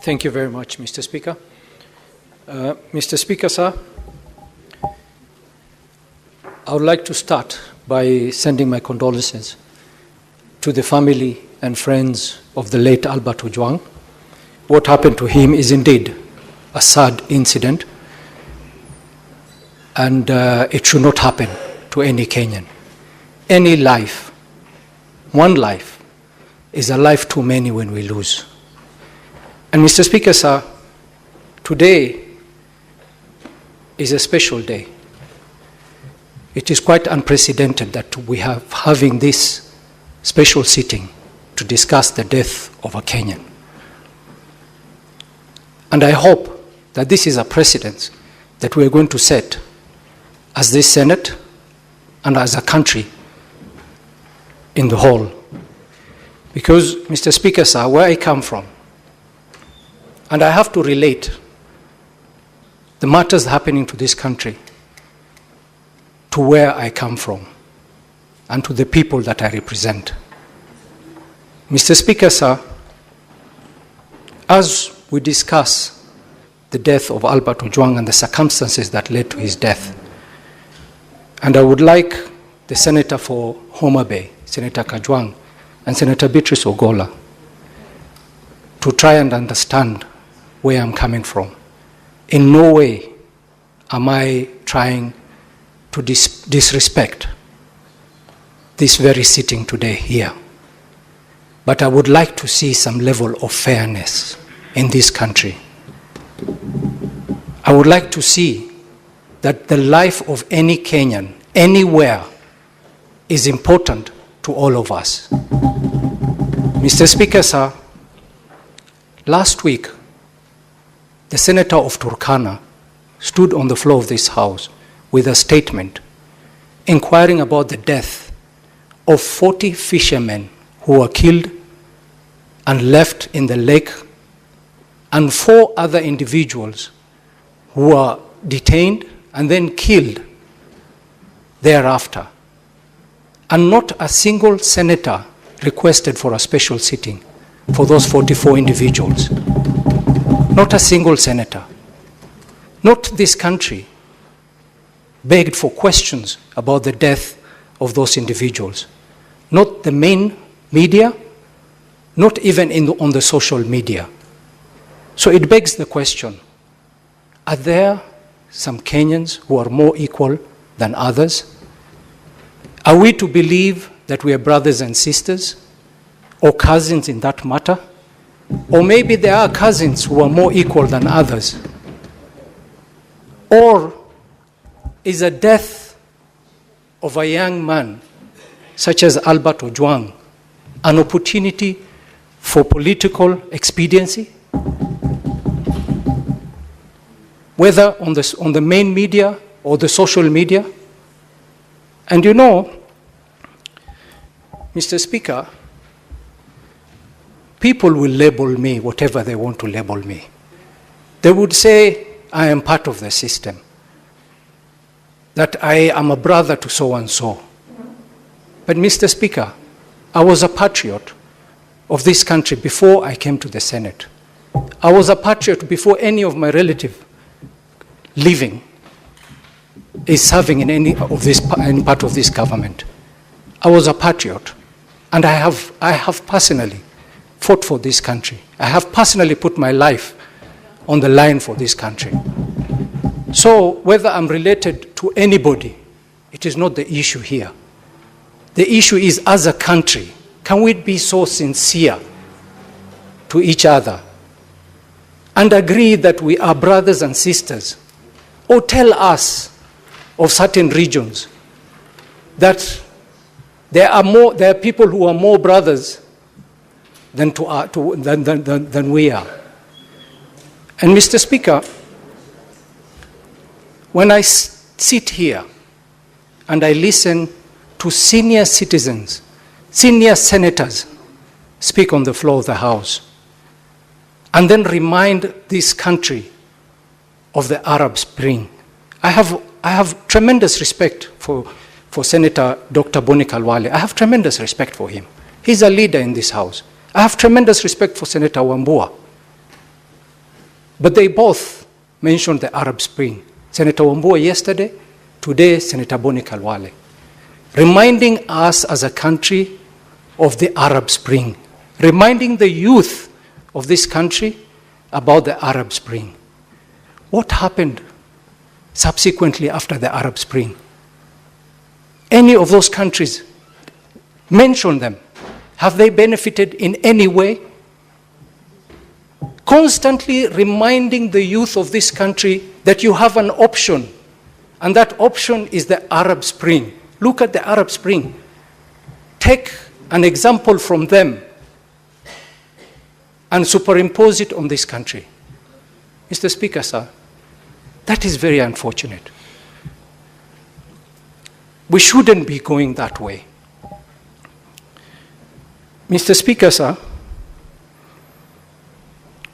Thank you very much, Mr. Speaker. Mr. Speaker, sir, I would like to start by sending my condolences to the family and friends of the late Albert Ojwang. What happened to him is indeed a sad incident, and it should not happen to any Kenyan. Any life, one life, is a life too many when we lose. And Mr. Speaker, sir, today is a special day. It is quite unprecedented that we have having this special sitting to discuss the death of a Kenyan. And I hope that this is a precedent that we are going to set as this Senate and as a country in the whole. Because, Mr. Speaker, sir, where I come from, and I have to relate the matters happening to this country to where I come from and to the people that I represent. Mr. Speaker, sir, as we discuss the death of Albert Ojwang and the circumstances that led to his death, and I would like the Senator for Homa Bay, Senator Kajwang, and Senator Beatrice Ogola to try and understand where I'm coming from. In no way am I trying to disrespect this very sitting today here. But I would like to see some level of fairness in this country. I would like to see that the life of any Kenyan, anywhere, is important to all of us. Mr. Speaker, sir, last week, the Senator of Turkana stood on the floor of this House with a statement inquiring about the death of 40 fishermen who were killed and left in the lake, and 4 other individuals who were detained and then killed thereafter. And not a single senator requested for a special sitting for those 44 individuals. Not a single senator. Not this country begged for questions about the death of those individuals. Not the main media, not even on the social media. So it begs the question, are there some Kenyans who are more equal than others? Are we to believe that we are brothers and sisters or cousins in that matter? Or maybe there are cousins who are more equal than others? Or is a death of a young man such as Albert Ojwang an opportunity for political expediency? Whether on the main media or the social media? And you know, Mr. Speaker, people will label me whatever they want to label me. They would say I am part of the system, that I am a brother to so-and-so. But Mr. Speaker, I was a patriot of this country before I came to the Senate. I was a patriot before any of my relatives living is serving in any part of this government. I was a patriot, and I have personally fought for this country. I have personally put my life on the line for this country. So whether I'm related to anybody, it is not the issue here. The issue is, as a country, can we be so sincere to each other and agree that we are brothers and sisters? Or tell us of certain regions that there are people who are more brothers than we are. And Mr. Speaker, when I sit here and I listen to senior citizens, senior senators speak on the floor of the House, and then remind this country of the Arab Spring, I have tremendous respect for Senator Dr. Boni Khalwale. I have tremendous respect for him. He's a leader in this House. I have tremendous respect for Senator Wambua. But they both mentioned the Arab Spring. Senator Wambua yesterday, today Senator Boni Kalwale, reminding us as a country of the Arab Spring, reminding the youth of this country about the Arab Spring. What happened subsequently after the Arab Spring? Any of those countries, mention them. Have they benefited in any way? Constantly reminding the youth of this country that you have an option, and that option is the Arab Spring. Look at the Arab Spring. Take an example from them and superimpose it on this country. Mr. Speaker, sir, that is very unfortunate. We shouldn't be going that way. Mr. Speaker, sir,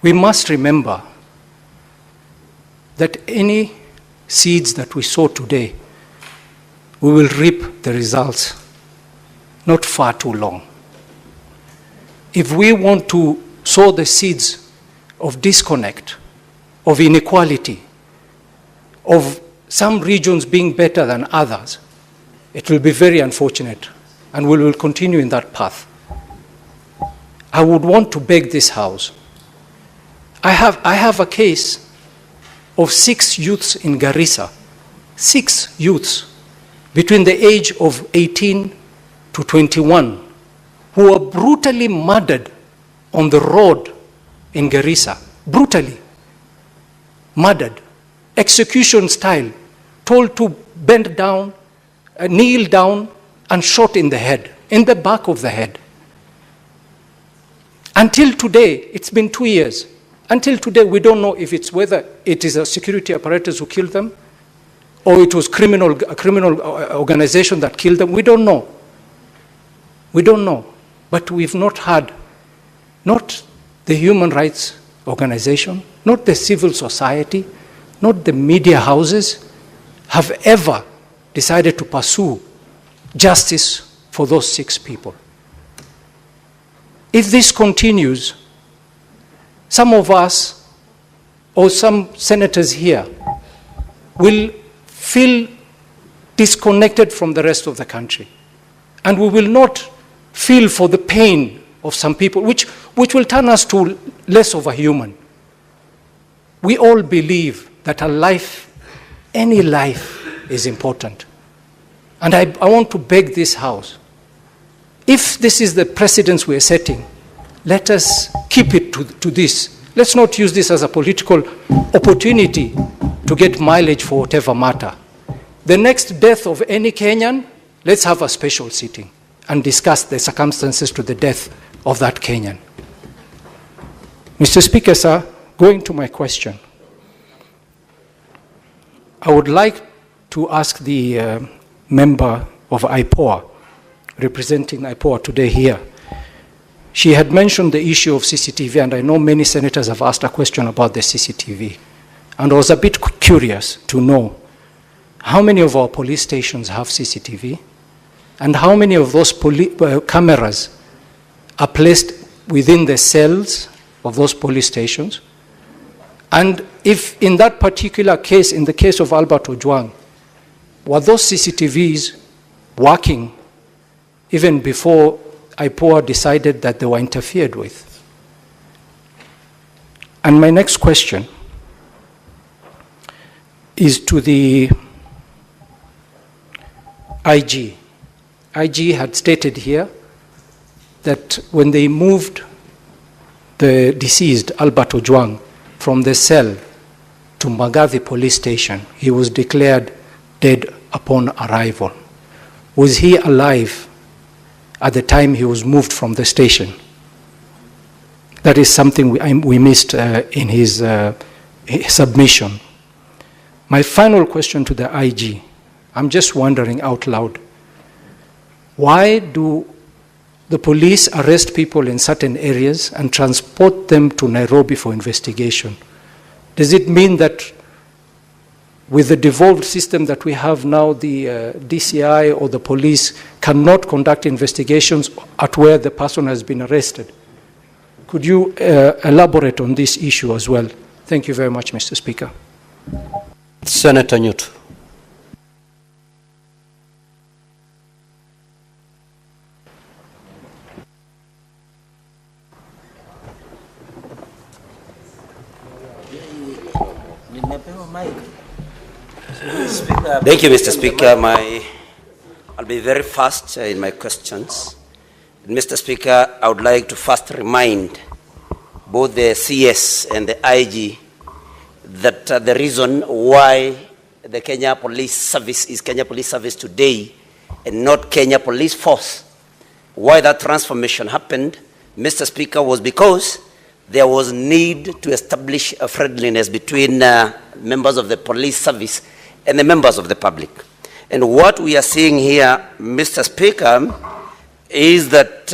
we must remember that any seeds that we sow today, we will reap the results not far too long. If we want to sow the seeds of disconnect, of inequality, of some regions being better than others, it will be very unfortunate, and we will continue in that path. I would want to beg this House. I have a case of 6 youths in Garissa, 6 youths between the age of 18 to 21 who were brutally murdered on the road in Garissa, brutally murdered, execution style, told to bend down, kneel down, and shot in the head, in the back of the head. Until today, it's been 2 years. Until today, we don't know if it's whether it is a security apparatus who killed them or it was a criminal organization that killed them. We don't know. We don't know. But we've not had, not the human rights organization, not the civil society, not the media houses have ever decided to pursue justice for those 6 people. If this continues, some of us, or some senators here, will feel disconnected from the rest of the country. And we will not feel for the pain of some people, which will turn us to less of a human. We all believe that a life, any life, is important. And I want to beg this House, if this is the precedence we are setting, let us keep it to this. Let's not use this as a political opportunity to get mileage for whatever matter. The next death of any Kenyan, let's have a special sitting and discuss the circumstances to the death of that Kenyan. Mr. Speaker, sir, going to my question, I would like to ask the member of IPOA, representing IPOA today here. She had mentioned the issue of CCTV, and I know many senators have asked a question about the CCTV. And I was a bit curious to know how many of our police stations have CCTV, and how many of those cameras are placed within the cells of those police stations. And if in that particular case, in the case of Albert Ojwang, were those CCTVs working even before IPOA decided that they were interfered with? And my next question is to the IG. IG had stated here that when they moved the deceased Albert Ojwang from the cell to Magathi police station, he was declared dead upon arrival. Was he alive at the time he was moved from the station? That is something we missed in his submission. My final question to the IG, I'm just wondering out loud, why do the police arrest people in certain areas and transport them to Nairobi for investigation? Does it mean that with the devolved system that we have now, the DCI or the police cannot conduct investigations at where the person has been arrested? Could you elaborate on this issue as well? Thank you very much, Mr. Speaker. Senator Newt. Thank you, Mr. Speaker. I'll be very fast in my questions. Mr. Speaker, I would like to first remind both the CS and the IG that the reason why the Kenya Police Service is Kenya Police Service today and not Kenya Police Force, why that transformation happened, Mr. Speaker, was because there was need to establish a friendliness between members of the police service and the members of the public. And what we are seeing here, Mr. Speaker, is that